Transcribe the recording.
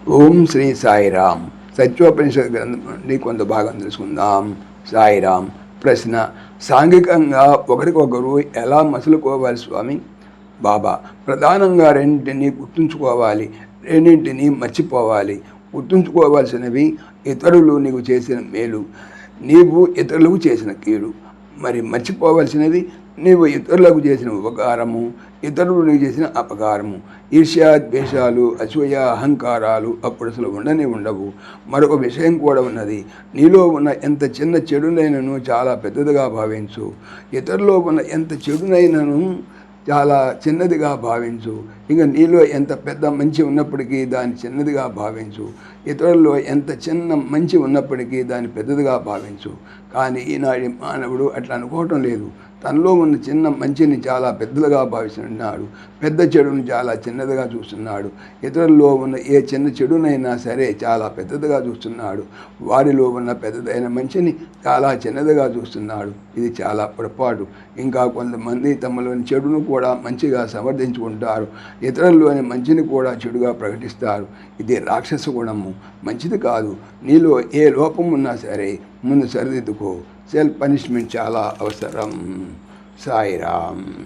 ఓం శ్రీ సాయిరామ్. సత్యోపనిషత్ గ్రంథం నుండి కొంత భాగం తెలుసుకుందాం. సాయిరామ్. ప్రశ్న: సాంఘికంగా ఒకరికొకరు ఎలా మసులుకోవాలి స్వామి? బాబా: ప్రధానంగా రెండింటినీ గుర్తుంచుకోవాలి, రెండింటినీ మర్చిపోవాలి. గుర్తుంచుకోవాల్సినవి ఇతరులు నీకు చేసిన మేలు, నీవు ఇతరులకు చేసిన కీడు. మరి మర్చిపోవలసినవి నీవు ఇతరులకు చేసిన ఉపకారము, ఇతరులు నీకు చేసిన అపకారము. ఈర్ష్య, ద్వేషాలు, అసూయ, అహంకారాలు అప్పుడు అసలు ఉండవు. మరొక విషయం కూడా ఉన్నది. నీలో ఉన్న ఎంత చిన్న చెడునైనను చాలా పెద్దదిగా భావించు. ఇతరులో ఉన్న ఎంత చెడునైనను చాలా చిన్నదిగా భావించు. ఇక నీలో ఎంత పెద్ద మంచి ఉన్నప్పటికీ దాన్ని చిన్నదిగా భావించు. ఇతరుల్లో ఎంత చిన్న మంచి ఉన్నప్పటికీ దాన్ని పెద్దదిగా భావించు. కానీ ఈనాటి మానవుడు అట్లా అనుకోవటం లేదు. తనలో ఉన్న చిన్న మంచిని చాలా పెద్దదిగా భావిస్తున్నాడు, పెద్ద చెడుని చాలా చిన్నదిగా చూస్తున్నాడు. ఇతరుల్లో ఉన్న ఏ చిన్న చెడునైనా సరే చాలా పెద్దదిగా చూస్తున్నాడు. వారిలో ఉన్న పెద్దదైన మంచిని చాలా చిన్నదిగా చూస్తున్నాడు. ఇది చాలా పొరపాటు. ఇంకా కొంతమంది తమలోని చెడును కూడా మంచిగా సమర్థించుకుంటారు, ఇతరుల్లోని మంచిని కూడా చెడుగా ప్రకటిస్తారు. ఇది రాక్షస గుణము, మంచిది కాదు. నీలో ఏ లోపం ఉన్నా సరే ముందు సరిదిద్దుకో. సెల్ఫ్ పనిష్మెంట్ చాలా అవసరం. సాయిరామ్.